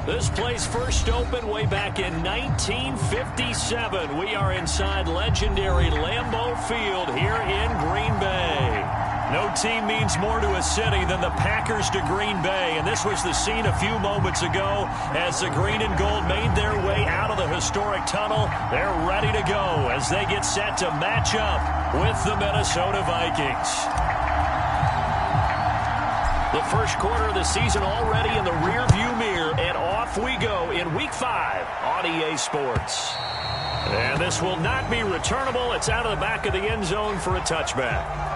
This place first opened way back in 1957. We are inside legendary Lambeau Field here in Green Bay. No team means more to a city than the Packers to Green Bay, and this was the scene a few moments ago as the green and gold made their way out of the historic tunnel. They're ready to go as they get set to match up with the Minnesota Vikings. The first quarter of the season already in the rearview mirror, and off we go in Week 5 on EA Sports. And this will not be returnable. It's out of the back of the end zone for a touchback.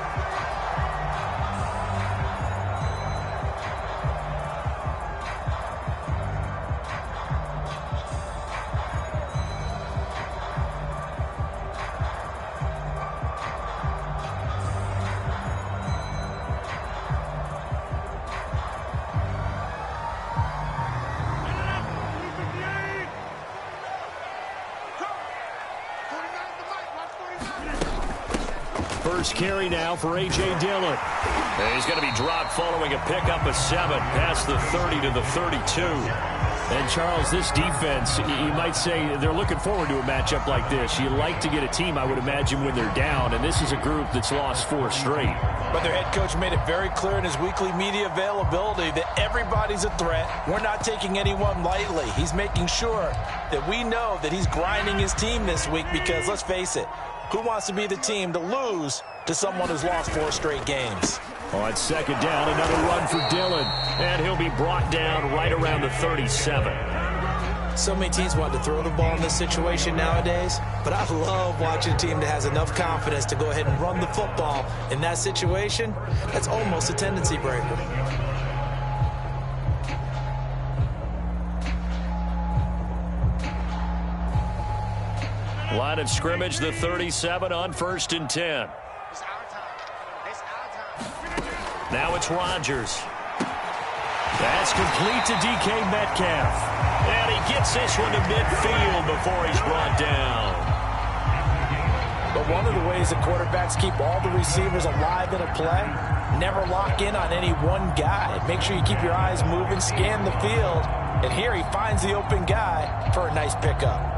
First carry now for A.J. Dillon. And he's going to be dropped following a pickup of 7 past the 30 to the 32. And, Charles, this defense, you might say they're looking forward to a matchup like this. You like to get a team, I would imagine, when they're down. And this is a group that's lost 4 straight. But their head coach made it very clear in his weekly media availability that everybody's a threat. We're not taking anyone lightly. He's making sure that we know that he's grinding his team this week because, let's face it, who wants to be the team to lose to someone who's lost 4 straight games? On second down, another run for Dillon. And he'll be brought down right around the 37. So many teams want to throw the ball in this situation nowadays, but I love watching a team that has enough confidence to go ahead and run the football. In that situation, that's almost a tendency breaker. Line of scrimmage, the 37 on 1st and 10. Now it's Rodgers. That's complete to DK Metcalf. And he gets this one to midfield before he's brought down. But one of the ways the quarterbacks keep all the receivers alive in a play, never lock in on any one guy. Make sure you keep your eyes moving, scan the field. And here he finds the open guy for a nice pickup.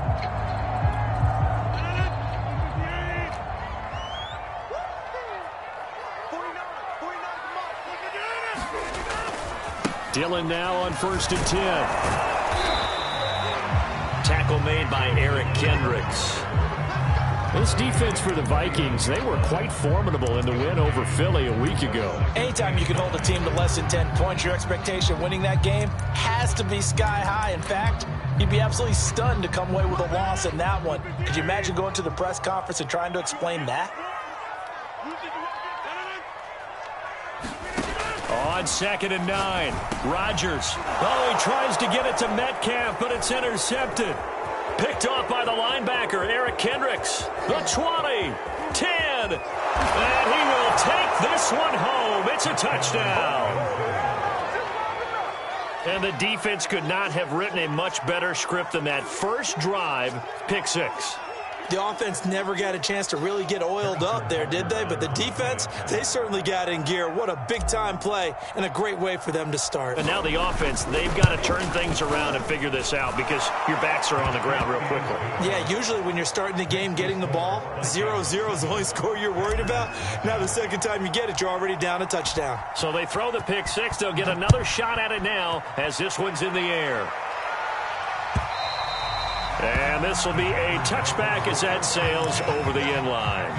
Dillon now on 1st and 10. Tackle made by Eric Kendricks. This defense for the Vikings, they were quite formidable in the win over Philly a week ago. Anytime you can hold a team to less than 10 points, your expectation winning that game has to be sky high. In fact, you'd be absolutely stunned to come away with a loss in that one. Could you imagine going to the press conference and trying to explain that? On 2nd and 9, Rodgers. Oh, he tries to get it to Metcalf, but it's intercepted. Picked off by the linebacker, Eric Kendricks. The 20, 10, and he will take this one home. It's a touchdown. And the defense could not have written a much better script than that first drive, pick 6. The offense never got a chance to really get oiled up there, did they? But the defense, they certainly got in gear. What a big-time play and a great way for them to start. And now the offense, they've got to turn things around and figure this out because your backs are on the ground real quickly. Yeah, usually when you're starting the game getting the ball, 0-0 is the only score you're worried about. Now the second time you get it, you're already down a touchdown. So they throw the pick 6. They'll get another shot at it now as this one's in the air. And this will be a touchback as that sails over the end line.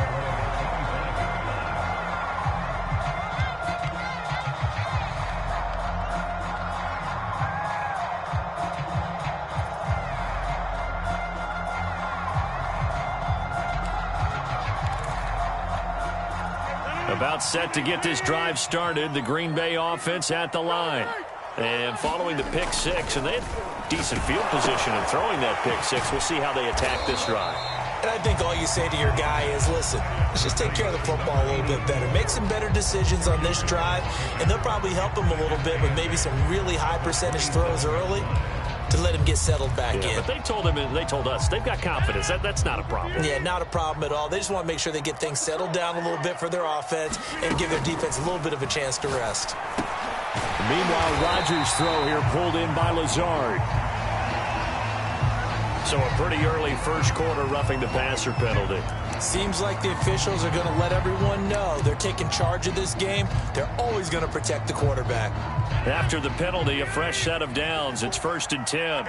About set to get this drive started, the Green Bay offense at the line. And following the pick 6, and they had decent field position in throwing that pick 6. We'll see how they attack this drive. And I think all you say to your guy is, listen, let's just take care of the football a little bit better. Make some better decisions on this drive, and they'll probably help him a little bit with maybe some really high percentage throws early to let him get settled back in. But they told him, and they told us, they've got confidence. That's not a problem. Yeah, not a problem at all. They just want to make sure they get things settled down a little bit for their offense and give their defense a little bit of a chance to rest. Meanwhile, Rodgers' throw here pulled in by Lazard. So a pretty early first quarter roughing the passer penalty. Seems like the officials are going to let everyone know they're taking charge of this game. They're always going to protect the quarterback. After the penalty, a fresh set of downs. It's 1st and 10.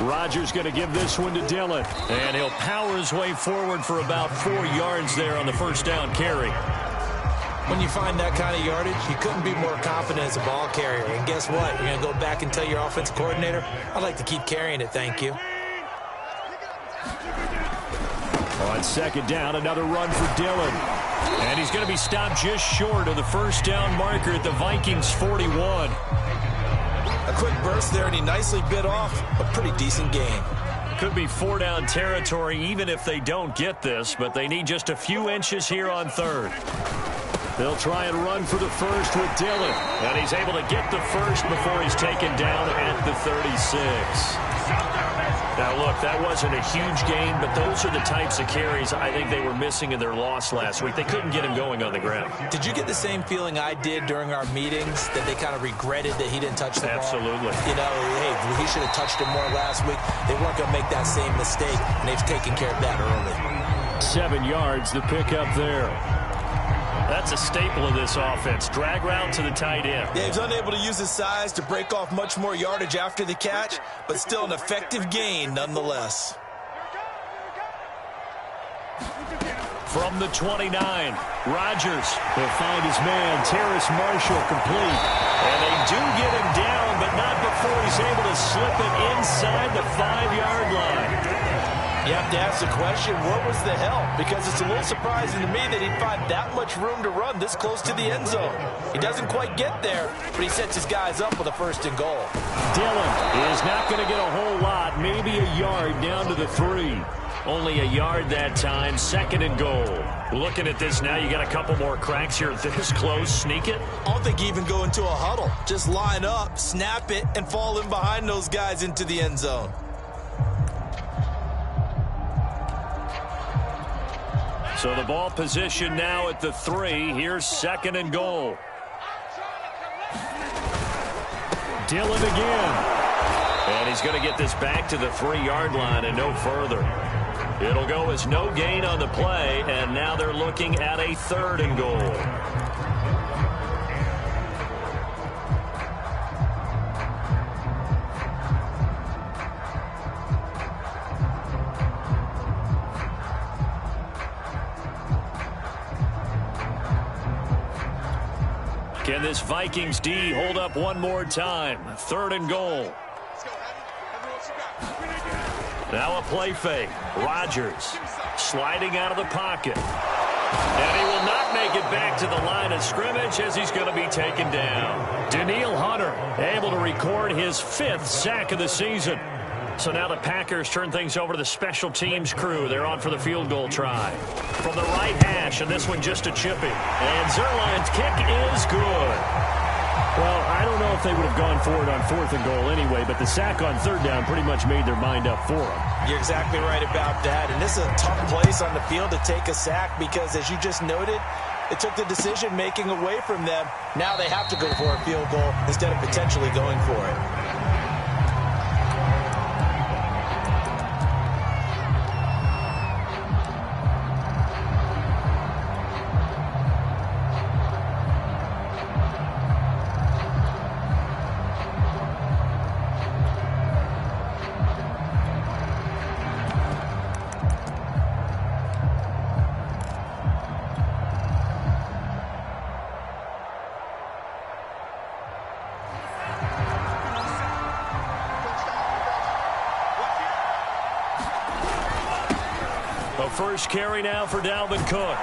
Rodgers going to give this one to Dillon. And he'll power his way forward for about 4 yards there on the first down carry. When you find that kind of yardage, you couldn't be more confident as a ball carrier. And guess what? You're going to go back and tell your offensive coordinator, I'd like to keep carrying it, thank you. On second down, another run for Dillon. And he's going to be stopped just short of the first down marker at the Vikings 41. A quick burst there, and he nicely bit off a pretty decent gain. Could be 4-down territory even if they don't get this, but they need just a few inches here on third. They'll try and run for the first with Dillon. And he's able to get the first before he's taken down at the 36. Now, look, that wasn't a huge gain, but those are the types of carries I think they were missing in their loss last week. They couldn't get him going on the ground. Did you get the same feeling I did during our meetings, that they kind of regretted that he didn't touch the ball? Absolutely. You know, hey, he should have touched it more last week. They weren't going to make that same mistake, and they've taken care of that early. 7 yards, the pickup there. That's a staple of this offense. Drag route to the tight end. Yeah, he's unable to use his size to break off much more yardage after the catch, but still an effective gain nonetheless. From the 29, Rodgers will find his man, Terrace Marshall, complete. And they do get him down, but not before he's able to slip it inside the 5-yard line. You have to ask the question, what was the help? Because it's a little surprising to me that he'd find that much room to run this close to the end zone. He doesn't quite get there, but he sets his guys up with a 1st and goal. Dillon is not going to get a whole lot, maybe a yard down to the 3. Only a yard that time, 2nd and goal. Looking at this now, you got a couple more cracks here this close. Sneak it. I don't think you even go into a huddle. Just line up, snap it, and fall in behind those guys into the end zone. So the ball position now at the 3. Here's 2nd and goal. Dillon again. And he's going to get this back to the 3-yard line and no further. It'll go as no gain on the play, and now they're looking at a 3rd and goal. Can this Vikings D hold up one more time? 3rd and goal. Now a play fake. Rodgers sliding out of the pocket. And he will not make it back to the line of scrimmage as he's going to be taken down. Danielle Hunter able to record his 5th sack of the season. So now the Packers turn things over to the special teams crew. They're on for the field goal try. From the right hash, and this one just a chipping. And Zerline's kick is good. Well, I don't know if they would have gone for it on 4th and goal anyway, but the sack on 3rd down pretty much made their mind up for them. You're exactly right about that. And this is a tough place on the field to take a sack because, as you just noted, it took the decision-making away from them. Now they have to go for a field goal instead of potentially going for it. First carry now for Dalvin Cook.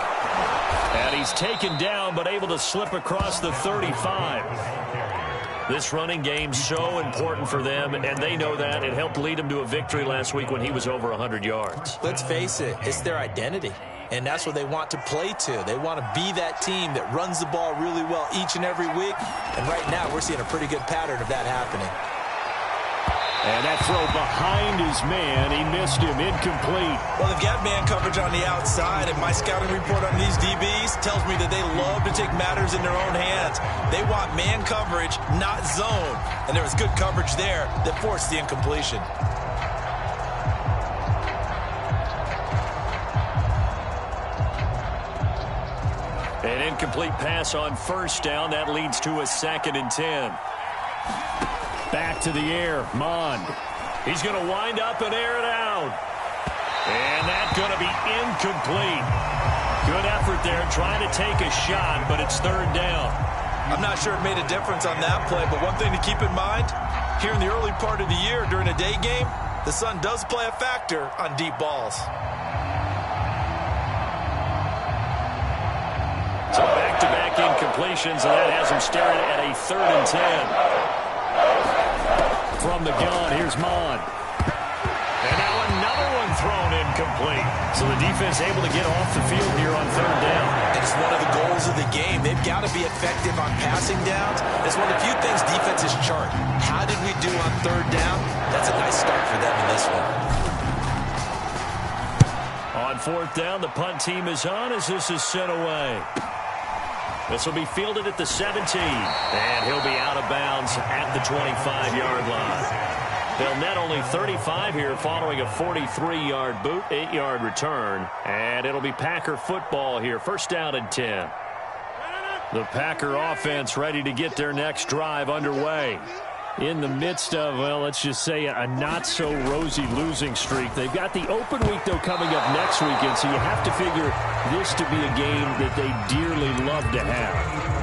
And he's taken down but able to slip across the 35. This running game's so important for them, and they know that. It helped lead them to a victory last week when he was over 100 yards. Let's face it, it's their identity. And that's what they want to play to. They want to be that team that runs the ball really well each and every week. And right now we're seeing a pretty good pattern of that happening. And that throw behind his man, he missed him, incomplete. Well, they've got man coverage on the outside, and my scouting report on these DBs tells me that they love to take matters in their own hands. They want man coverage, not zone. And there was good coverage there that forced the incompletion. An incomplete pass on first down. That leads to a 2nd and 10. Back to the air, Mond. He's going to wind up and air it out. And that's going to be incomplete. Good effort there trying to take a shot, but it's 3rd down. I'm not sure it made a difference on that play, but one thing to keep in mind, here in the early part of the year during a day game, the sun does play a factor on deep balls. So back-to-back incompletions, and that has him staring at a 3rd and 10. From the gun, here's Mond. And now another one thrown incomplete. So the defense able to get off the field here on 3rd down. And it's one of the goals of the game. They've got to be effective on passing downs. It's one of the few things defenses chart. How did we do on 3rd down? That's a nice start for them in this one. On 4th down, the punt team is on as this is sent away. This will be fielded at the 17, and he'll be out of bounds at the 25-yard line. They'll net only 35 here following a 43-yard boot, 8-yard return, and it'll be Packer football here, 1st down and 10. The Packer offense ready to get their next drive underway. In the midst of, well, let's just say a not-so-rosy losing streak. They've got the open week, though, coming up next weekend, so you have to figure this to be a game that they dearly love to have.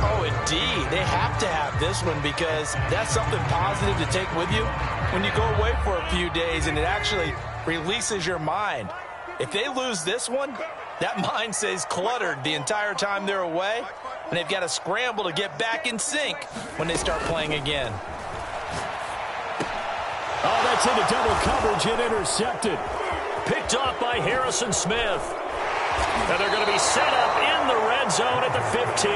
Oh, indeed. They have to have this one because that's something positive to take with you when you go away for a few days, and it actually releases your mind. If they lose this one, that mind stays cluttered the entire time they're away, and they've got to scramble to get back in sync when they start playing again. Oh, that's into double coverage and intercepted. Picked off by Harrison Smith. And they're going to be set up in the red zone at the 15.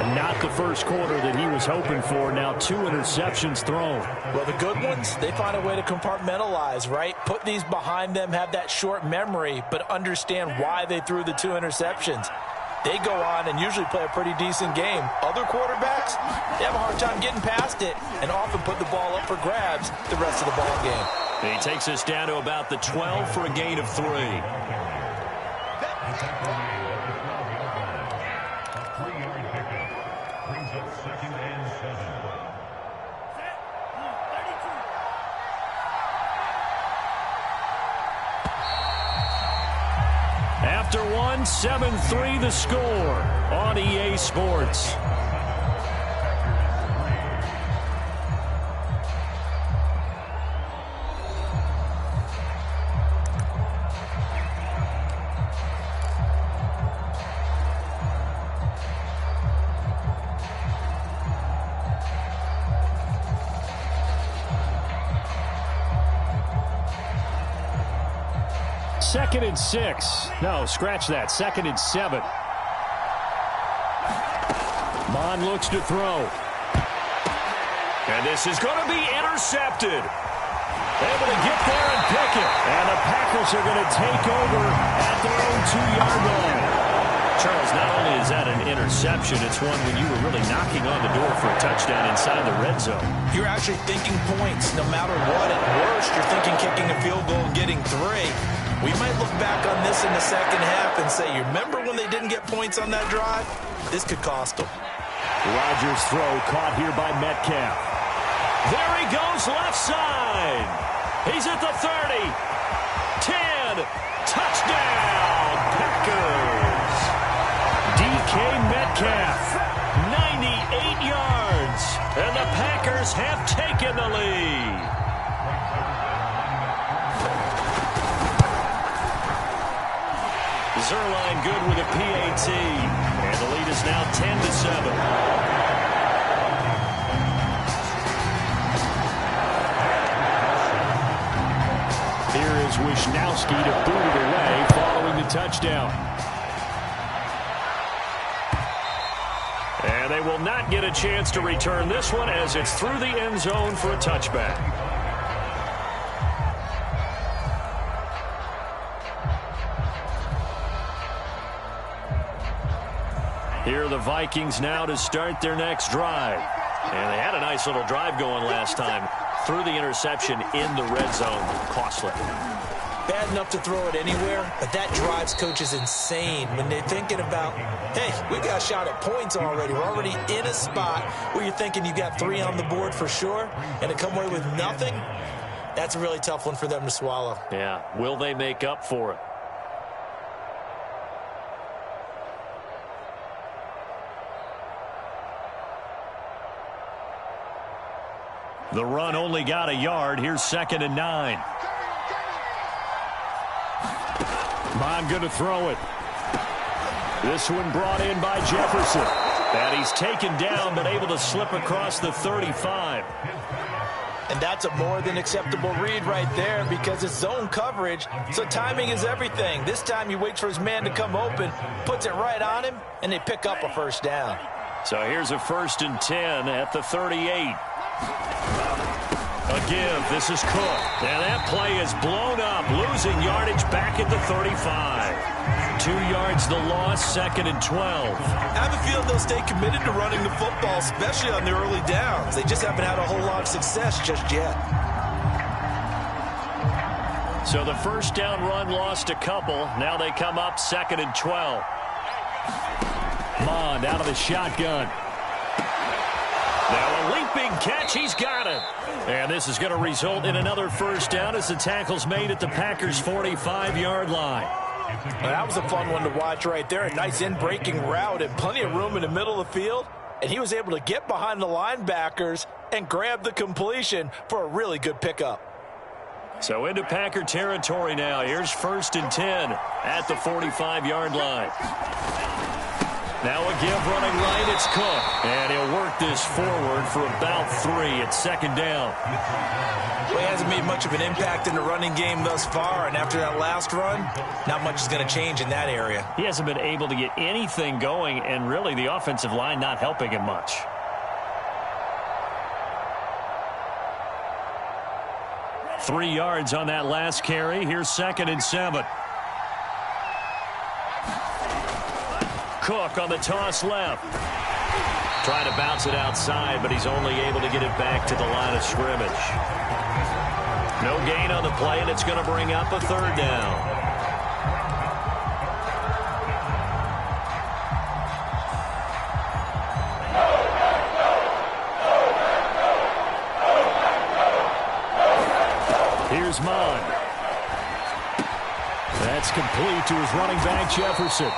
And not the first quarter that he was hoping for. Now 2 interceptions thrown. Well, the good ones, they find a way to compartmentalize, right? Put these behind them, have that short memory, but understand why they threw the 2 interceptions. They go on and usually play a pretty decent game. Other quarterbacks, they have a hard time getting past it and often put the ball up for grabs the rest of the ball game. And he takes us down to about the 12 for a gain of 3. After 1, 7-3 the score on EA Sports. Second and 6. No, scratch that. 2nd and 7. Mond looks to throw. And this is going to be intercepted. Able to get there and pick it. And the Packers are going to take over at their own 2-yard line. Charles, not only is that an interception, it's one when you were really knocking on the door for a touchdown inside the red zone. You're actually thinking points no matter what. At worst, you're thinking kicking a field goal and getting 3. We might look back on this in the second half and say, you remember when they didn't get points on that drive? This could cost them. Rodgers' throw caught here by Metcalf. There he goes left side. He's at the 30. 10. Touchdown, Packers. DK Metcalf, 98 yards. And the Packers have taken the lead. Zerline good with a PAT. And the lead is now 10-7. Here is Wisnowski to boot it away following the touchdown. And And they will not get a chance to return this one as it's through the end zone for a touchback. Here are the Vikings now to start their next drive. And they had a nice little drive going last time. Threw the interception in the red zone. Costly. Bad enough to throw it anywhere, but that drives coaches insane when they're thinking about, hey, we got a shot at points already. We're already in a spot where you're thinking you got 3 on the board for sure, and to come away with nothing, that's a really tough one for them to swallow. Yeah, will they make up for it? The run only got a yard. Here's 2nd and 9. Bond going to throw it. This one brought in by Jefferson. And he's taken down but able to slip across the 35. And that's a more than acceptable read right there because it's zone coverage, so timing is everything. This time he waits for his man to come open, puts it right on him, and they pick up a first down. So here's a 1st and 10 at the 38. A give. This is Cook. And that play is blown up, losing yardage back at the 35. 2 yards the loss, 2nd and 12. I have a feeling they'll stay committed to running the football, especially on the early downs. They just haven't had a whole lot of success just yet. So the first down run lost a couple. Now they come up 2nd and 12. Mond out of the shotgun. Now a leaping catch. He's got it. And this is going to result in another first down as the tackle's made at the Packers' 45-yard line. Well, that was a fun one to watch right there. A nice in-breaking route and plenty of room in the middle of the field. And he was able to get behind the linebackers and grab the completion for a really good pickup. So into Packer territory now. Here's 1st and 10 at the 45-yard line. Now a give running right, it's Cook. And he'll work this forward for about 3 at 2nd down. Well, he hasn't made much of an impact in the running game thus far, and after that last run, not much is going to change in that area. He hasn't been able to get anything going, and really the offensive line not helping him much. Three yards on that last carry. Here's 2nd and 7. Cook on the toss left. Trying to bounce it outside, but he's only able to get it back to the line of scrimmage. No gain on the play, and it's going to bring up a 3rd down. Here's Mond. That's complete to his running back, Jefferson.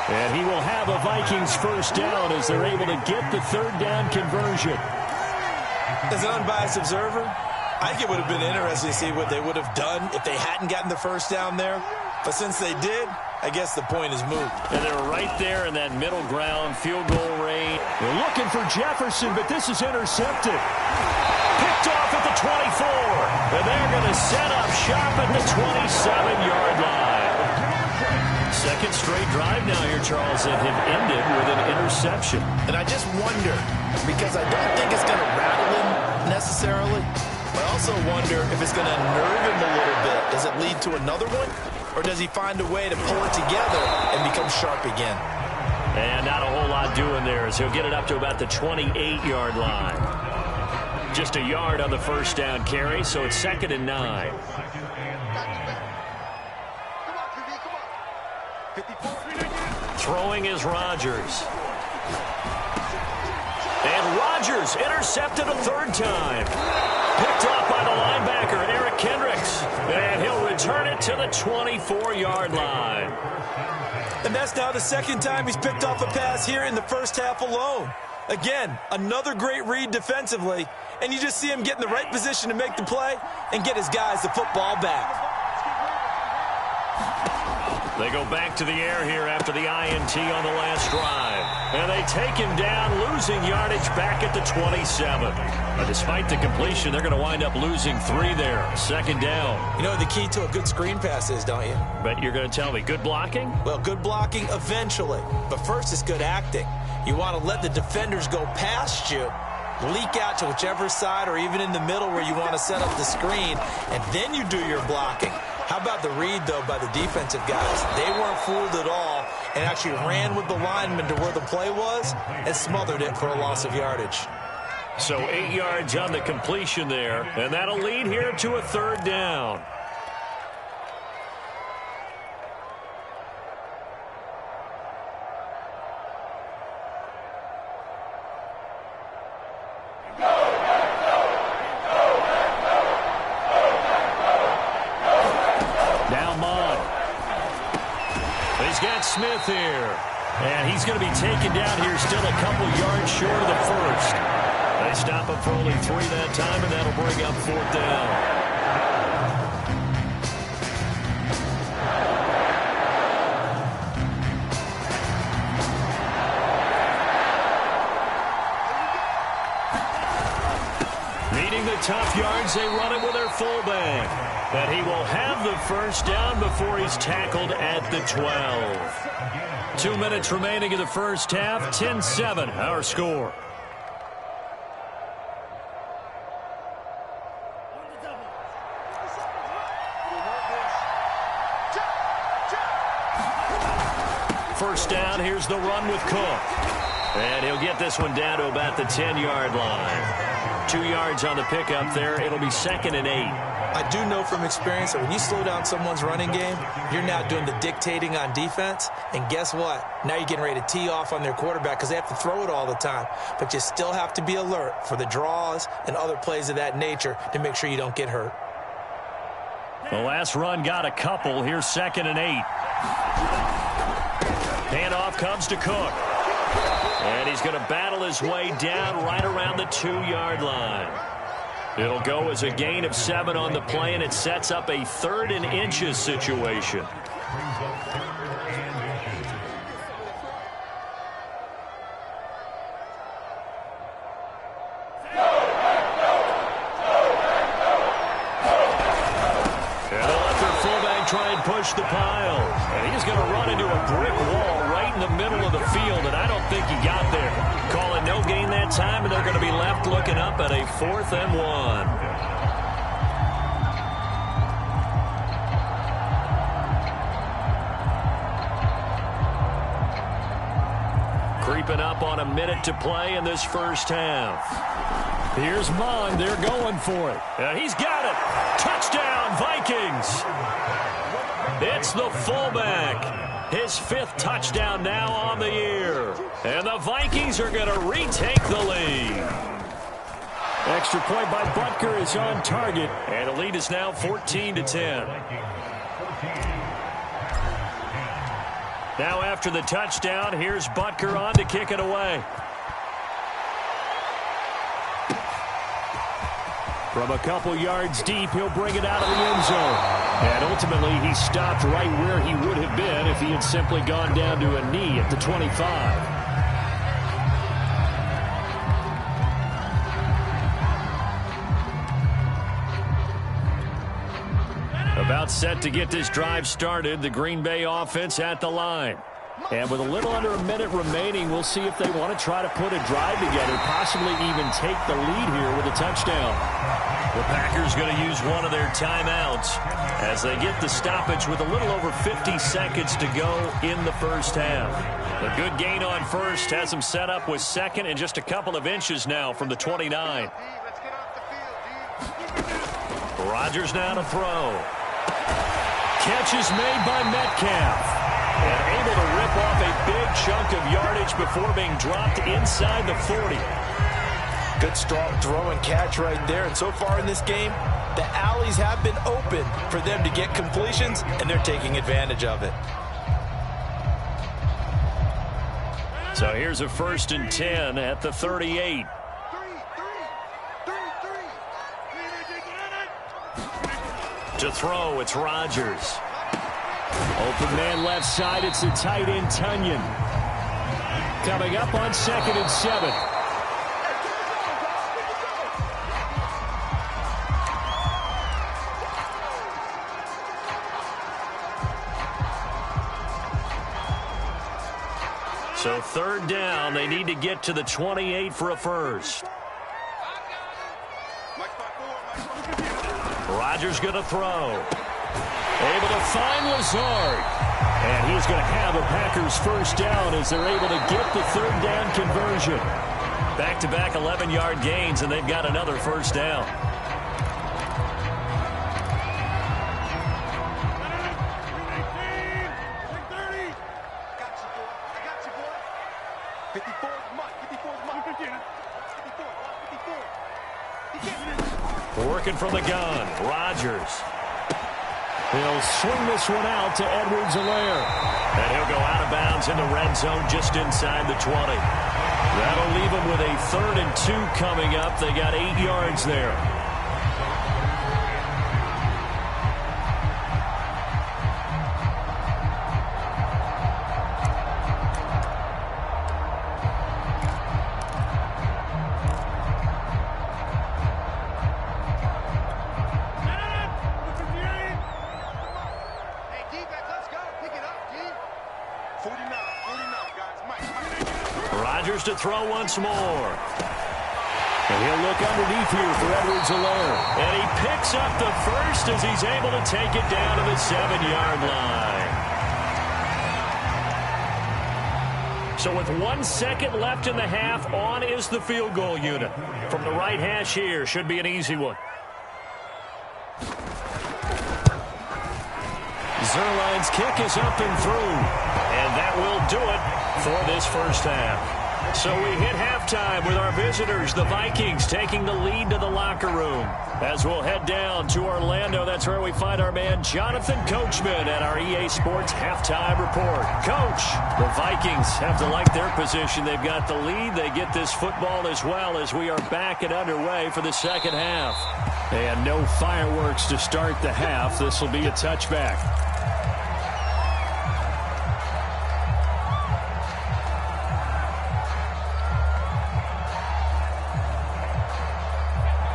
And he will have a Vikings first down as they're able to get the 3rd down conversion. As an unbiased observer, I think it would have been interesting to see what they would have done if they hadn't gotten the first down there. But since they did, I guess the point is moot. And they're right there in that middle ground field goal range. They're looking for Jefferson, but this is intercepted. Picked off at the 24. And they're going to set up shop at the 27-yard line. Second straight drive now here, Charles, that have ended with an interception. And I just wonder, because I don't think it's going to rattle him necessarily, but I also wonder if it's going to nerve him a little bit. Does it lead to another one? Or does he find a way to pull it together and become sharp again? And not a whole lot doing there as he'll get it up to about the 28-yard line. Just a yard on the first down carry, so it's 2nd and 9. Throwing is Rodgers. And Rodgers intercepted a 3rd time. Picked off by the linebacker, Eric Kendricks. And he'll return it to the 24-yard line. And that's now the 2nd time he's picked off a pass here in the first half alone. Again, another great read defensively. And you just see him get in the right position to make the play and get his guys the football back. They go back to the air here after the INT on the last drive. And they take him down, losing yardage back at the 27. But despite the completion, they're going to wind up losing 3 there. 2nd down. You know what the key to a good screen pass is, don't you? But you're going to tell me, good blocking? Well, good blocking eventually. But first, it's good acting. You want to let the defenders go past you, leak out to whichever side or even in the middle where you want to set up the screen, and then you do your blocking. How about the read, though, by the defensive guys? They weren't fooled at all and actually ran with the lineman to where the play was and smothered it for a loss of yardage. So 8 yards on the completion there, and that'll lead here to a 3rd down. Smith here, and he's going to be taken down here still a couple yards short of the first. They stop him for only 3 that time, and that'll bring up 4th down. Needing the tough yards, they run it with their fullback. But he will have the 1st down before he's tackled at the 12. 2 minutes remaining in the first half. 10-7, our score. First down, here's the run with Cook. And he'll get this one down to about the 10-yard line. 2 yards on the pickup there. It'll be 2nd and 8. I do know from experience that when you slow down someone's running game, you're now doing the dictating on defense. And guess what? Now you're getting ready to tee off on their quarterback because they have to throw it all the time. But you still have to be alert for the draws and other plays of that nature to make sure you don't get hurt. The last run got a couple. Here's 2nd and 8. Handoff comes to Cook. And he's going to battle his way down right around the 2-yard line. It'll go as a gain of 7 on the play, and it sets up a 3rd and inches situation. And they'll let their fullback try and push the pile. And he's going to run into a brick wall right in the middle of the field, and I don't think he got there. Call it no gain that time, and they're going to be left looking up at a 4th and 1. Creeping up on a minute to play in this first half. Here's Mon. They're going for it. He's got it. Touchdown, Vikings. It's the fullback. His 5th touchdown now on the year. And the Vikings are going to retake the lead. Extra point by Butker is on target. And the lead is now 14-10. Now after the touchdown, here's Butker on to kick it away. From a couple yards deep, he'll bring it out of the end zone. And ultimately, he stopped right where he would have been if he had simply gone down to a knee at the 25. About set to get this drive started, the Green Bay offense at the line. And with a little under a minute remaining, we'll see if they want to try to put a drive together, possibly even take the lead here with a touchdown. The Packers going to use one of their timeouts as they get the stoppage with a little over 50 seconds to go in the first half. A good gain on first has them set up with 2nd and just a couple of inches now from the 29. Rodgers now to throw. Catch is made by Metcalf. And able to rip off a big chunk of yardage before being dropped inside the 40. Good strong throw and catch right there. And so far in this game, the alleys have been open for them to get completions, and they're taking advantage of it. So here's a 1st and 10 at the 38. To throw, it's Rodgers. Open man left side, it's the tight end, Tunyon. Coming up on 2nd and 7. So 3rd down, they need to get to the 28 for a first. Rodgers going to throw. Able to find Lazard. And he's going to have a Packers first down as they're able to get the 3rd down conversion. Back-to-back 11-yard gains, and they've got another first down. Working from the gun, Rodgers. He'll swing this one out to Edwards-Helaire. And he'll go out of bounds in the red zone just inside the 20. That'll leave him with a 3rd and 2 coming up. They got 8 yards there. Rodgers to throw once more. And he'll look underneath here for Edwards-Helaire. And he picks up the first as he's able to take it down to the 7-yard line. So with 1 second left in the half, on is the field goal unit. From the right hash here, should be an easy one. Zerline's kick is up and through. And that will do it for this first half. So we hit halftime with our visitors, the Vikings, taking the lead to the locker room. As we'll head down to Orlando, that's where we find our man Jonathan Coachman at our EA Sports Halftime Report. Coach, the Vikings have to like their position. They've got the lead. They get this football as well as we are back and underway for the second half. And no fireworks to start the half. This will be a touchback.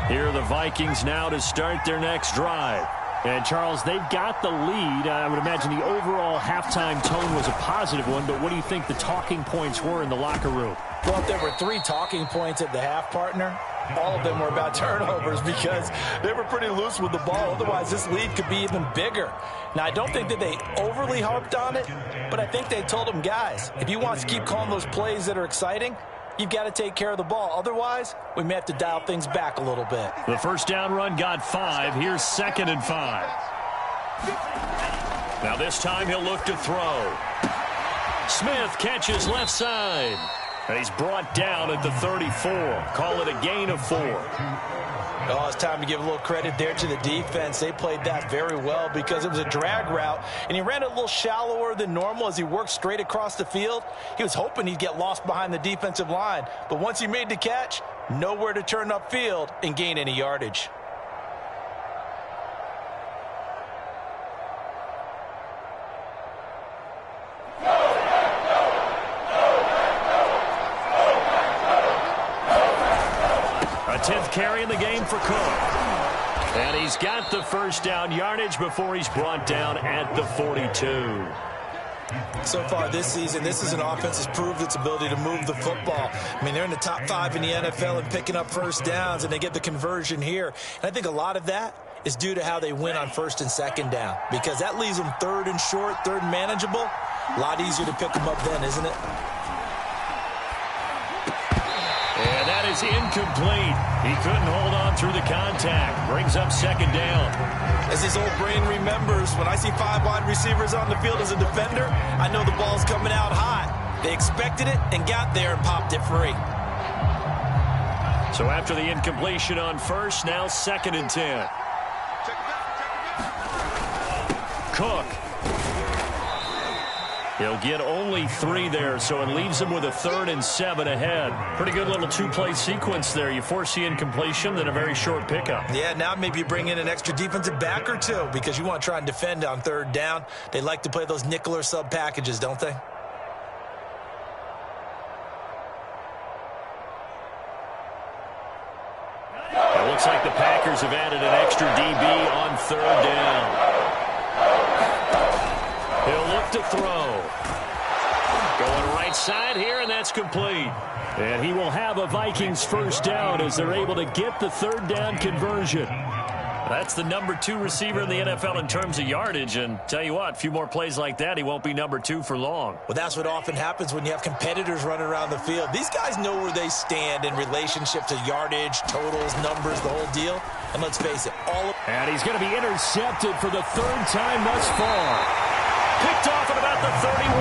Here are the Vikings now to start their next drive. And, Charles, they've got the lead. I would imagine the overall halftime tone was a positive one, but what do you think the talking points were in the locker room? Well, if there were 3 talking points at the half, partner, all of them were about turnovers because they were pretty loose with the ball. Otherwise, this lead could be even bigger. Now, I don't think that they overly harped on it, but I think they told them, guys, if you want to keep calling those plays that are exciting, you've got to take care of the ball. Otherwise, we may have to dial things back a little bit. The first down run got 5. Here's 2nd and 5. Now this time he'll look to throw. Smith catches left side. And he's brought down at the 34. Call it a gain of 4. Oh, it's time to give a little credit there to the defense. They played that very well because it was a drag route, and he ran it a little shallower than normal as he worked straight across the field. He was hoping he'd get lost behind the defensive line, but once he made the catch, nowhere to turn upfield and gain any yardage. A 10th carry in the game for Cook. And he's got the first down yardage before he's brought down at the 42. So far this season, this is an offense that's proved its ability to move the football. I mean, they're in the top 5 in the NFL and picking up first downs, and they get the conversion here. And I think a lot of that is due to how they win on 1st and 2nd down, because that leaves them 3rd and short, 3rd and manageable. A lot easier to pick them up then, isn't it? And that is incomplete. He couldn't hold on through the contact. Brings up 2nd down. As his old brain remembers, when I see 5 wide receivers on the field as a defender, I know the ball's coming out hot. They expected it and got there and popped it free. So after the incompletion on 1st, now 2nd and 10. Cook. He'll get only 3 there, so it leaves him with a 3rd and 7 ahead. Pretty good little 2-play sequence there. You force the incompletion, then a very short pickup. Yeah, now maybe you bring in an extra defensive back or 2 because you want to try and defend on 3rd down. They like to play those nickel or sub packages, don't they? Raiders have added an extra DB on 3rd down. He'll look to throw. Going right side here, and that's complete. And he will have a Vikings first down as they're able to get the 3rd down conversion. That's the number 2 receiver in the NFL in terms of yardage. And tell you what, a few more plays like that, he won't be number 2 for long. Well, that's what often happens when you have competitors running around the field. These guys know where they stand in relationship to yardage, totals, numbers, the whole deal. And let's face it, And he's going to be intercepted for the 3rd time thus far. Picked off at about the 31.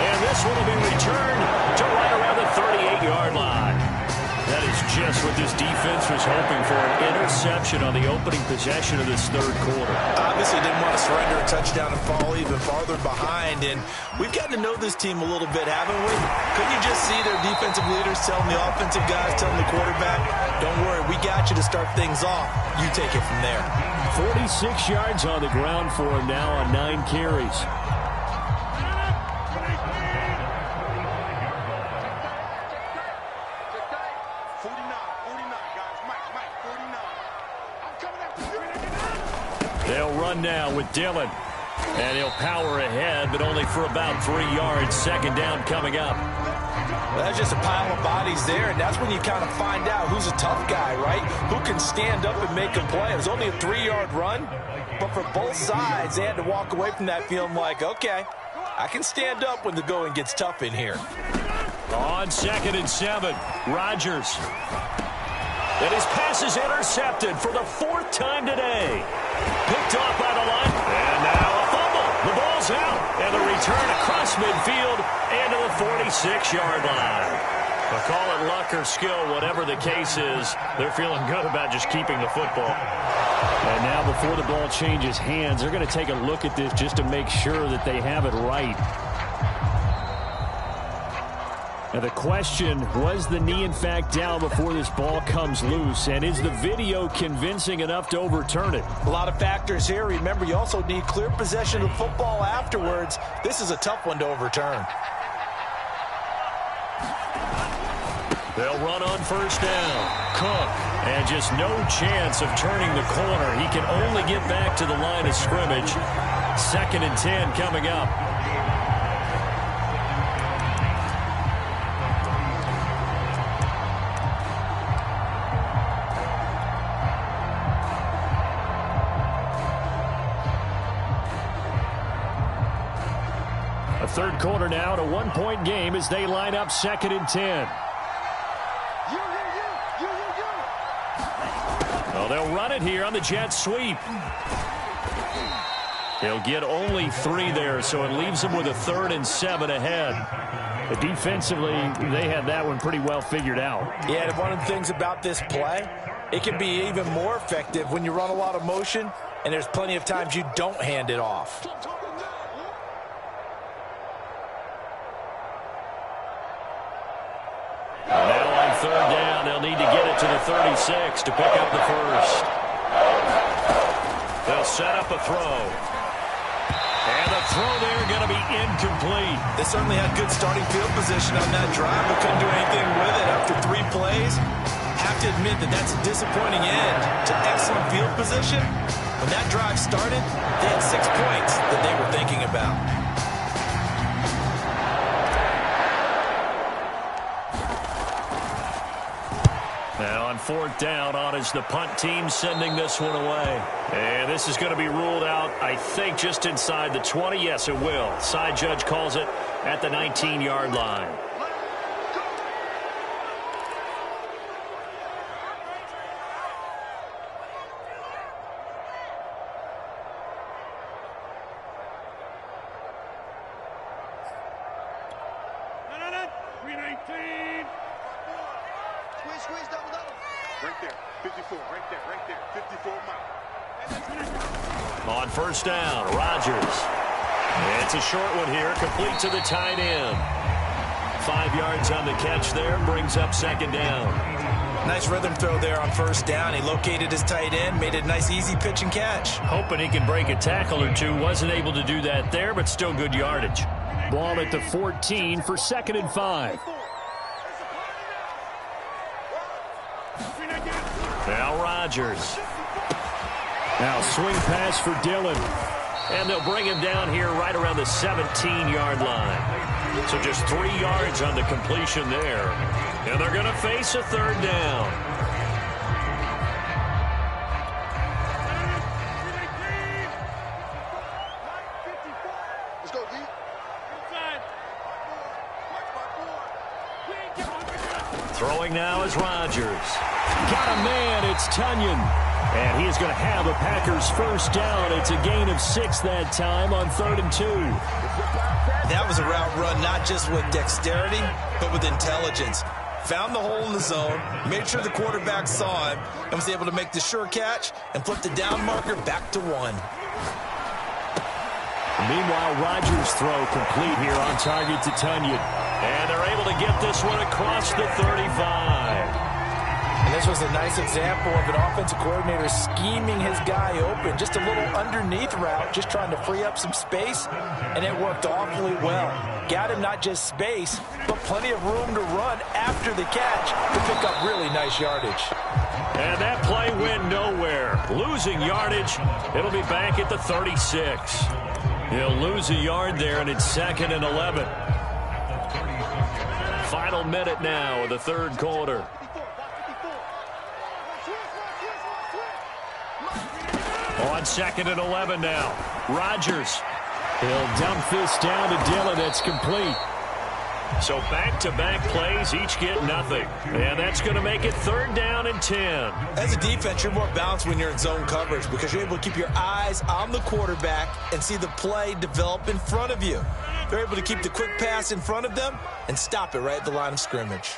And this one will be returned to right around the 38-yard line. That is just what this defense was hoping for, an interception on the opening possession of this 3rd quarter. Obviously didn't want to surrender a touchdown and fall even farther behind. And we've gotten to know this team a little bit, haven't we? Couldn't you just see their defensive leaders telling the offensive guys, telling the quarterback, don't worry, we got you to start things off. You take it from there. 46 yards on the ground for him now on 9 carries. They'll run now with Dillon. And he'll power ahead, but only for about 3 yards. 2nd down coming up. Well, that's just a pile of bodies there, and that's when you kind of find out who's a tough guy, right? Who can stand up and make a play. It was only a 3-yard run, but for both sides, they had to walk away from that feeling like, okay, I can stand up when the going gets tough in here. On 2nd and 7, Rodgers. And his pass is intercepted for the 4th time today. Picked off by the line. And now a fumble. The ball's out. And the return across midfield and to the 46-yard line. But call it luck or skill, whatever the case is, they're feeling good about just keeping the football. And now before the ball changes hands, they're going to take a look at this just to make sure that they have it right. Now the question, was the knee in fact down before this ball comes loose? And is the video convincing enough to overturn it? A lot of factors here. Remember, you also need clear possession of the football afterwards. This is a tough one to overturn. They'll run on 1st down. Cook, and just no chance of turning the corner. He can only get back to the line of scrimmage. 2nd and 10 coming up. A 3rd quarter now, to 1-point game as they line up 2nd and 10. Well, they'll run it here on the jet sweep. He'll get only 3 there, so it leaves them with a 3rd and 7 ahead. But defensively, they had that one pretty well figured out. Yeah, and one of the things about this play, it can be even more effective when you run a lot of motion, and there's plenty of times you don't hand it off. Now on 3rd down, they'll need to get it to the 36 to pick up the 1st. They'll set up a throw. And the throw there going to be incomplete. They certainly had good starting field position on that drive, but couldn't do anything with it after 3 plays. Have to admit that that's a disappointing end to excellent field position. When that drive started, they had 6 points that they were thinking about. Now on 4th down, on is the punt team sending this one away. And this is going to be ruled out, I think, just inside the 20. Yes, it will. Side judge calls it at the 19-yard line. On 1st down, Rodgers. It's a short one here, complete to the tight end. 5 yards on the catch there, brings up 2nd down. Nice rhythm throw there on 1st down. He located his tight end, made it a nice easy pitch and catch. Hoping he can break a tackle or two. Wasn't able to do that there, but still good yardage. Ball at the 14 for 2nd and 5. Now Rodgers. Now swing pass for Dillon. And they'll bring him down here right around the 17-yard line. So just 3 yards on the completion there. And they're going to face a third down. Let's go, D. Throwing now is Rodgers. Got a man. It's Tunyon. And he is going to have a Packers first down. It's a gain of 6 that time on 3rd and 2. That was a route run not just with dexterity, but with intelligence. Found the hole in the zone, made sure the quarterback saw him, and was able to make the sure catch and flip the down marker back to 1. Meanwhile, Rodgers' throw complete here on target to Tunyon. And they're able to get this one across the 35. And this was a nice example of an offensive coordinator scheming his guy open. Just a little underneath route, just trying to free up some space, and it worked awfully well. Got him not just space, but plenty of room to run after the catch to pick up really nice yardage. And that play went nowhere. Losing yardage, it'll be back at the 36. He'll lose a yard there, and it's 2nd and 11. Final minute now of the third quarter. On 2nd and 11 now. Rodgers. He'll dump this down to Dillon. It's complete. So back-to-back plays, each get nothing. And that's going to make it 3rd down and 10. As a defense, you're more balanced when you're in zone coverage because you're able to keep your eyes on the quarterback and see the play develop in front of you. They're able to keep the quick pass in front of them and stop it right at the line of scrimmage.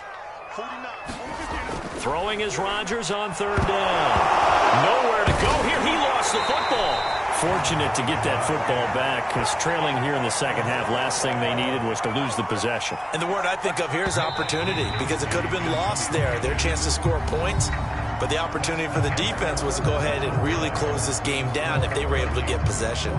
Throwing is Rodgers on 3rd down. Nowhere to go here. He lost the football. Fortunate to get that football back because trailing here in the second half, last thing they needed was to lose the possession. And the word I think of here is opportunity because it could have been lost there. Their chance to score points. But the opportunity for the defense was to go ahead and really close this game down if they were able to get possession.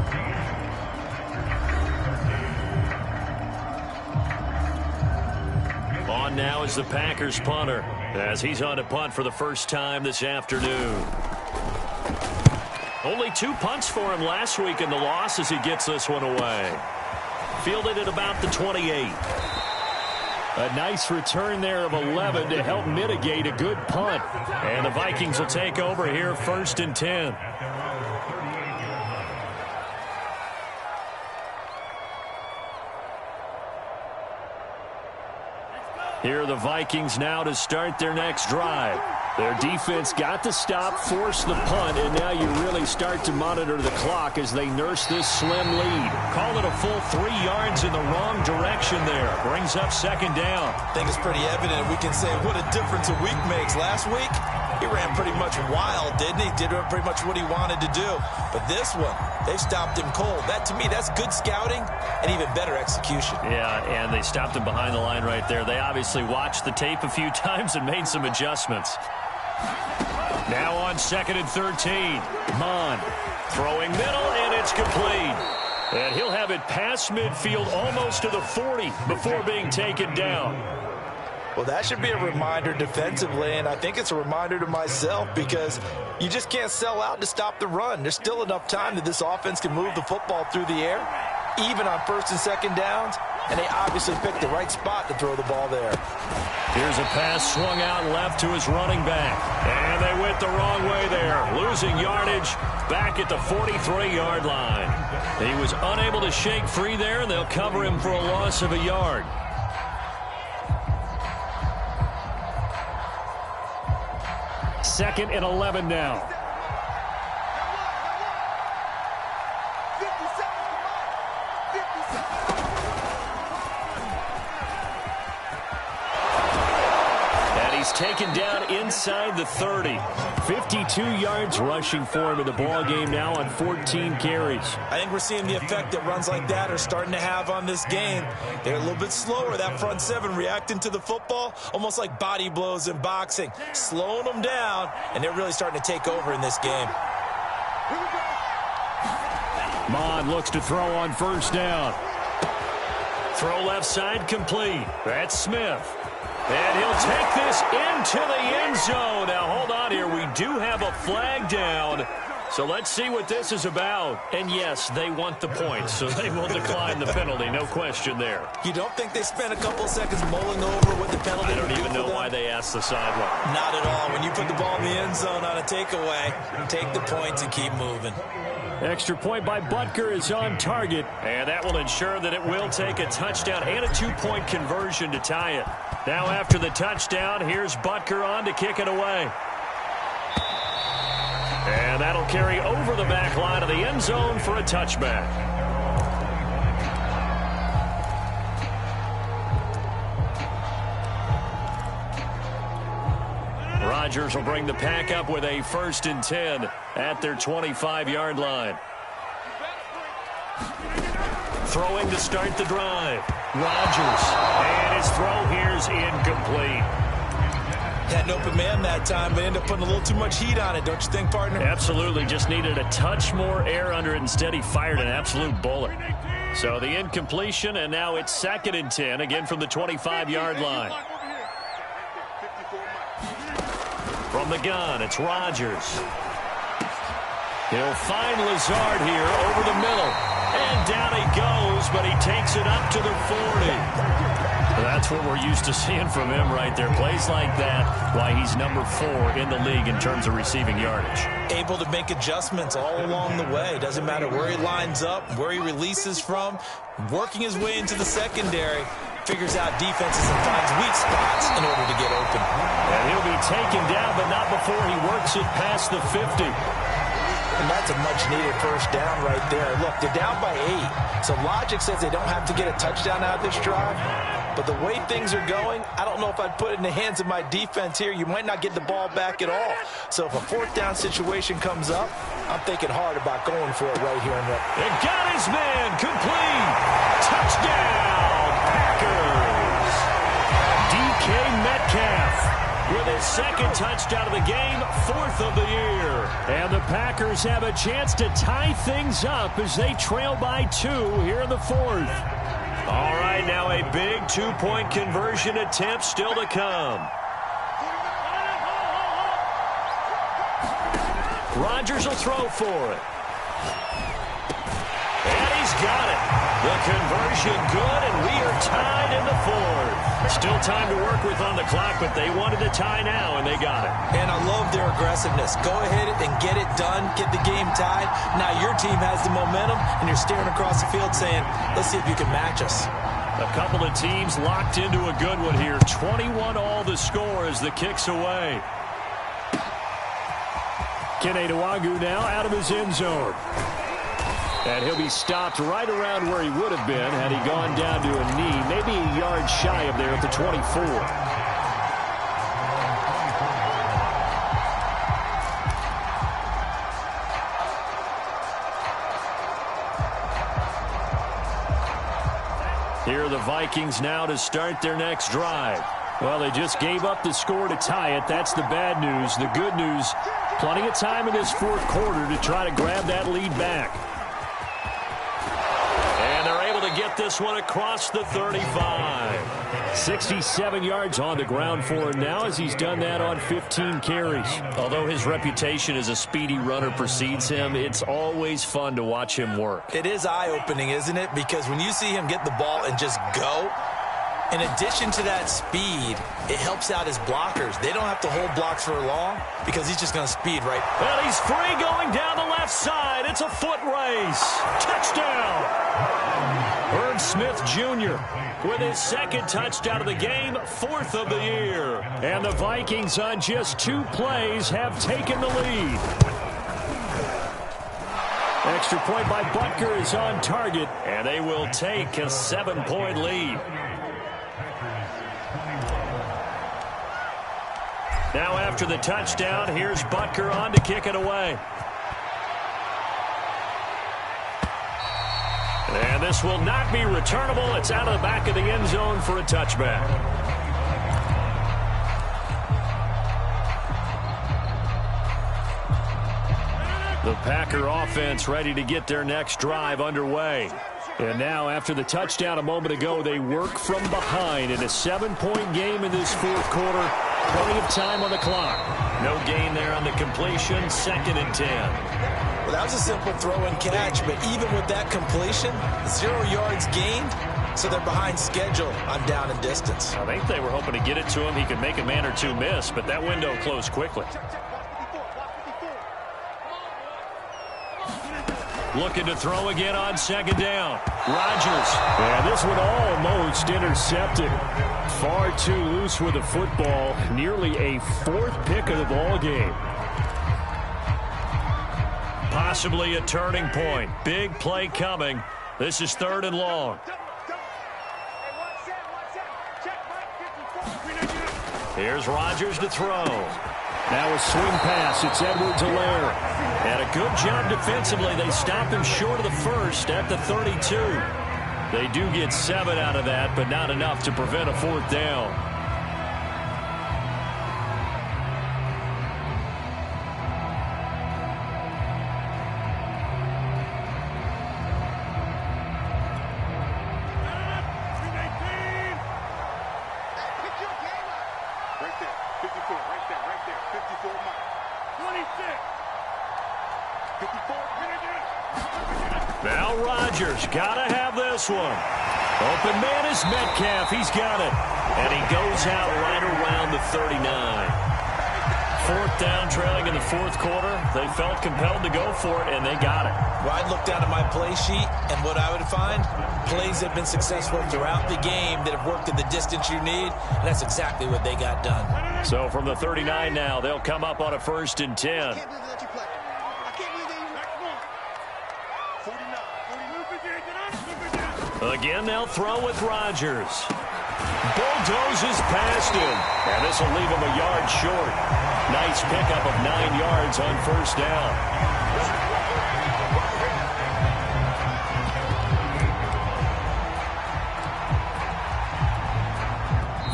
On now is the Packers punter as he's on to punt for the first time this afternoon. Only 2 punts for him last week in the loss as he gets this one away. Fielded at about the 28. A nice return there of 11 to help mitigate a good punt. And the Vikings will take over here 1st and 10. Here are the Vikings now to start their next drive. Their defense got the stop, forced the punt, and now you really start to monitor the clock as they nurse this slim lead. Call it a full 3 yards in the wrong direction there. Brings up 2nd down. I think it's pretty evident. We can say what a difference a week makes. Last week, he ran pretty much wild, didn't he? Did pretty much what he wanted to do. But this one, they've stopped him cold. That, to me, that's good scouting and even better execution. Yeah, and they stopped him behind the line right there. They obviously watched the tape a few times and made some adjustments. Now on 2nd and 13. Mon throwing middle, and it's complete. And he'll have it past midfield almost to the 40 before being taken down. Well, that should be a reminder defensively, and I think it's a reminder to myself because you just can't sell out to stop the run. There's still enough time that this offense can move the football through the air, even on 1st and 2nd downs, and they obviously picked the right spot to throw the ball there. Here's a pass swung out left to his running back, and they went the wrong way there, losing yardage back at the 43-yard line. He was unable to shake free there, and they'll cover him for a loss of a yard. Second and 11 now. And he's taken down inside the 30. 52 yards rushing for him in the ball game now on 14 carries. I think we're seeing the effect that runs like that are starting to have on this game. They're a little bit slower, that front seven, reacting to the football, almost like body blows in boxing, slowing them down, and they're really starting to take over in this game. Mon looks to throw on 1st down. Throw left side complete. That's Smith. And he'll take this into the end zone. Now, hold on here. We do have a flag down. So let's see what this is about. And yes, they want the points, so they will decline the penalty. No question there. You don't think they spent a couple of seconds mulling over what the penalty I don't even know them? why they asked the sideline. Not at all. When you put the ball in the end zone on a takeaway, take the points and keep moving. Extra point by Butker is on target, and that will ensure that it will take a touchdown and a two-point conversion to tie it. Now after the touchdown, here's Butker on to kick it away. And that'll carry over the back line of the end zone for a touchback. Rodgers will bring the pack up with a 1st and 10 at their 25-yard line. Throwing to start the drive. Rodgers. And his throw here's incomplete. Had an open man that time, but ended up putting a little too much heat on it, don't you think, partner? Absolutely. Just needed a touch more air under it. Instead, he fired an absolute bullet. So the incompletion, and now it's 2nd and 10, again from the 25-yard line. From the gun, it's Rodgers. He'll find Lazard here over the middle. And down he goes, but he takes it up to the 40. That's what we're used to seeing from him right there. Plays like that, why he's number 4 in the league in terms of receiving yardage. Able to make adjustments all along the way. Doesn't matter where he lines up, where he releases from. Working his way into the secondary. Figures out defenses and finds weak spots in order to get open. And he'll be taken down, but not before he works it past the 50. And that's a much-needed 1st down right there. Look, they're down by 8. So logic says they don't have to get a touchdown out of this drive. But the way things are going, I don't know if I'd put it in the hands of my defense here. You might not get the ball back at all. So if a 4th down situation comes up, I'm thinking hard about going for it right here. It got his man complete. Touchdown, Packers. DK Metcalf with his 2nd touchdown of the game, 4th of the year. And the Packers have a chance to tie things up as they trail by 2 here in the 4th. All right, now a big 2-point conversion attempt still to come. Rodgers will throw for it. And he's got it. The conversion good, and we are tied in the 4th. Still time to work with on the clock, but they wanted to tie now, and they got it. And I love their aggressiveness. Go ahead and get it done, get the game tied. Now your team has the momentum, and you're staring across the field saying, let's see if you can match us. A couple of teams locked into a good one here. 21-all the score as the kick's away. Keneduagu now out of his end zone. And he'll be stopped right around where he would have been had he gone down to a knee, maybe a yard shy of there at the 24. Here are the Vikings now to start their next drive. Well, they just gave up the score to tie it. That's the bad news. The good news, plenty of time in this 4th quarter to try to grab that lead back. And they're able to get this one across the 35. 67 yards on the ground for him now as he's done that on 15 carries. Although his reputation as a speedy runner precedes him, it's always fun to watch him work. It is eye-opening, isn't it? Because when you see him get the ball and just go, in addition to that speed, it helps out his blockers. They don't have to hold blocks for long because he's just going to speed right. Well, he's free going down the left side. It's a foot race. Touchdown. Herb Smith Jr. with his 2nd touchdown of the game, 4th of the year. And the Vikings on just 2 plays have taken the lead. Extra point by Butker is on target, and they will take a 7-point lead. Now after the touchdown, here's Butker on to kick it away. And this will not be returnable. It's out of the back of the end zone for a touchback. The Packer offense ready to get their next drive underway. And now after the touchdown a moment ago, they work from behind in a 7-point game in this 4th quarter. Plenty of time on the clock. No gain there on the completion. 2nd and 10. Well, that was a simple throw and catch, but even with that completion, 0 yards gained, so they're behind schedule on down and distance. I think they were hoping to get it to him. He could make a man or two miss, but that window closed quickly. Looking to throw again on 2nd down. Rodgers. Yeah, this one almost intercepted. Far too loose with the football. Nearly a 4th pick of the ball game. Possibly a turning point. Big play coming. This is 3rd and long. Here's Rodgers to throw. Now a swing pass. It's Edwards-Helaire. And a good job defensively. They stop him short of the first at the 32. They do get 7 out of that, but not enough to prevent a 4th down. Now Rodgers, gotta have this one. Open man is Metcalf. He's got it. And he goes out right around the 39. 4th down, trailing in the 4th quarter. They felt compelled to go for it, and they got it. Well, I'd look down at my play sheet, and what I would find, plays have been successful throughout the game that have worked at the distance you need, and that's exactly what they got done. So from the 39 now, they'll come up on a 1st and 10. Again, they'll throw with Rodgers. Bulldozes past him. And this will leave him a yard short. Nice pickup of 9 yards on 1st down.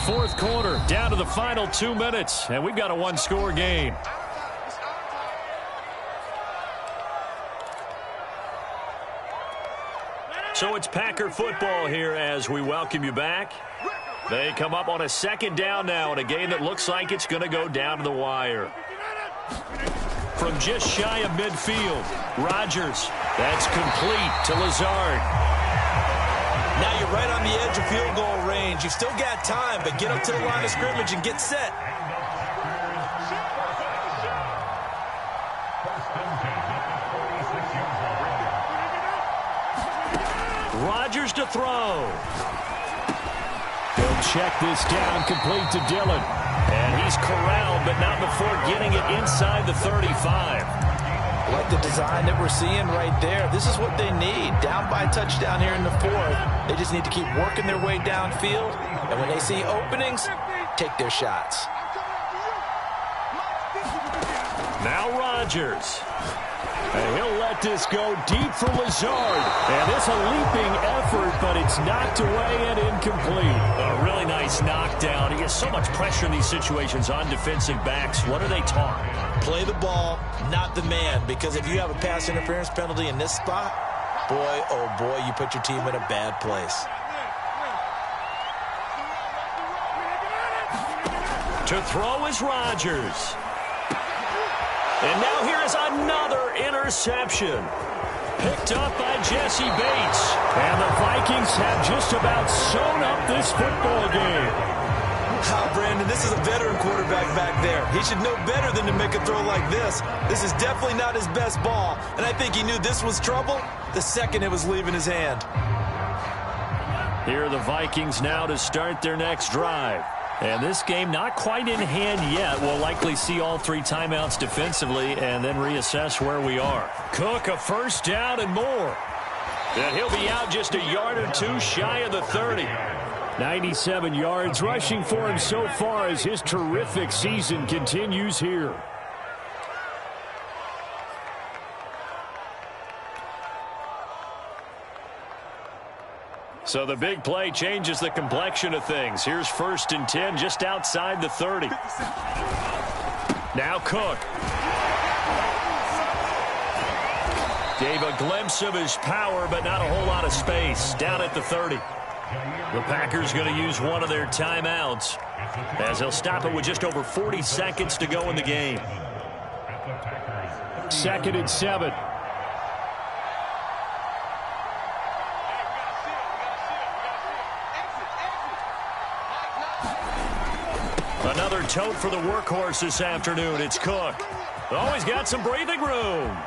Fourth quarter, down to the final 2 minutes. And we've got a 1-score game. So it's Packer football here as we welcome you back. They come up on a 2nd down now in a game that looks like it's going to go down to the wire. From just shy of midfield, Rodgers. That's complete to Lazard. Now you're right on the edge of field goal range. You've still got time, but get up to the line of scrimmage and get set. Rodgers to throw. He'll check this down, complete to Dillon. And he's corralled, but not before getting it inside the 35. Like the design that we're seeing right there. This is what they need. Down by a touchdown here in the 4th. They just need to keep working their way downfield. And when they see openings, take their shots. Now Rodgers. And he'll let this go deep for Lazard. And it's a leaping effort, but it's knocked away and incomplete. A really nice knockdown. He gets so much pressure in these situations on defensive backs. What are they taught? Play the ball, not the man. Because if you have a pass interference penalty in this spot, boy, oh boy, you put your team in a bad place. To throw is Rodgers. And now here is another interception. Picked up by Jesse Bates. And the Vikings have just about sewn up this football game. Brandon, this is a veteran quarterback back there. He should know better than to make a throw like this. This is definitely not his best ball. And I think he knew this was trouble the second it was leaving his hand. Here are the Vikings now to start their next drive. And this game not quite in hand yet. We'll likely see all 3 timeouts defensively and then reassess where we are. Cook, a 1st down and more. And he'll be out just a yard or 2 shy of the 30. 97 yards rushing for him so far as his terrific season continues here. So the big play changes the complexion of things. Here's 1st and 10 just outside the 30. Now Cook. Gave a glimpse of his power, but not a whole lot of space. Down at the 30. The Packers going to use one of their timeouts as they'll stop it with just over 40 seconds to go in the game. 2nd and 7. Another tote for the workhorse this afternoon. It's Cook. Oh, he's got some breathing room.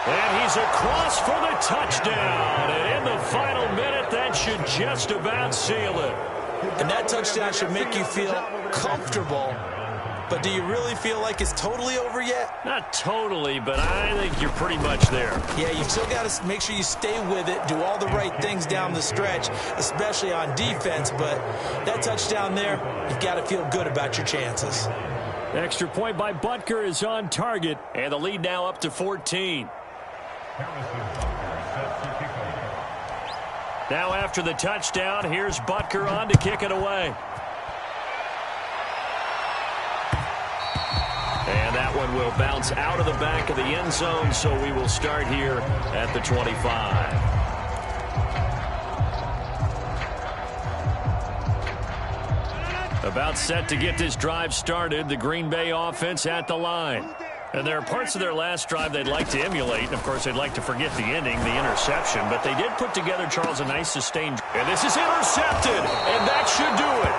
And he's across for the touchdown. And in the final minute, that should just about seal it. And that touchdown should make you feel comfortable. But do you really feel like it's totally over yet? Not totally, but I think you're pretty much there. Yeah, you've still got to make sure you stay with it, do all the right things down the stretch, especially on defense. But that touchdown there, you've got to feel good about your chances. Extra point by Butker is on target. And the lead now up to 14. Now after the touchdown, here's Butker on to kick it away. And that one will bounce out of the back of the end zone, so we will start here at the 25. About set to get this drive started, the Green Bay offense at the line. And there are parts of their last drive they'd like to emulate. And, of course, they'd like to forget the ending, the interception. But they did put together, Charles, a nice sustained. And this is intercepted. And that should do it.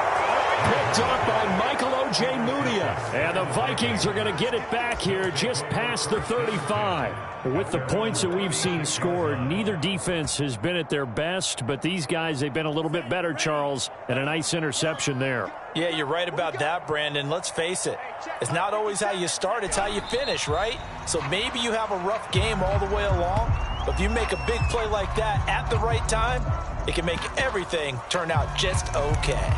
Picked up by Michael O.J. Mudia. And the Vikings are going to get it back here just past the 35. With the points that we've seen scored, neither defense has been at their best. But these guys, they've been a little bit better, Charles. And a nice interception there. Yeah, you're right about that, Brandon. Let's face it. It's not always how you start, it's how you finish, right? So maybe you have a rough game all the way along, but if you make a big play like that at the right time, it can make everything turn out just okay.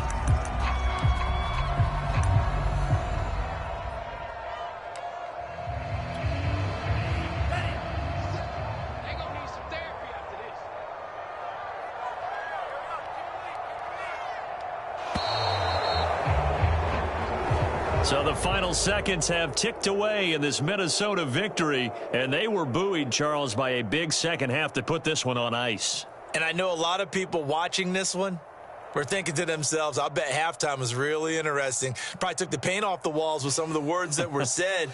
So the final seconds have ticked away in this Minnesota victory, and they were buoyed, Charles, by a big second half that put this one on ice. And I know a lot of people watching this one were thinking to themselves, I bet halftime was really interesting. Probably took the paint off the walls with some of the words that were said.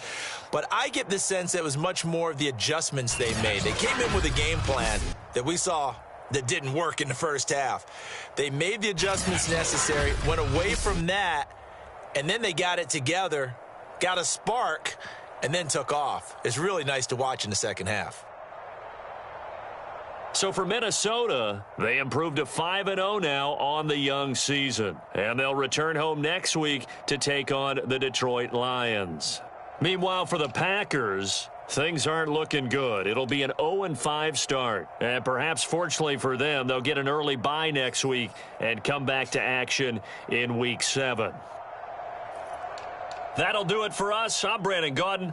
But I get the sense that it was much more of the adjustments they made. They came in with a game plan that we saw that didn't work in the first half. They made the adjustments necessary, went away from that, and then they got it together, got a spark, and then took off. It's really nice to watch in the second half. So for Minnesota, they improved to 5-0 now on the young season. And they'll return home next week to take on the Detroit Lions. Meanwhile, for the Packers, things aren't looking good. It'll be an 0-5 start. And perhaps fortunately for them, they'll get an early bye next week and come back to action in Week 7. That'll do it for us. I'm Brandon Gaudin.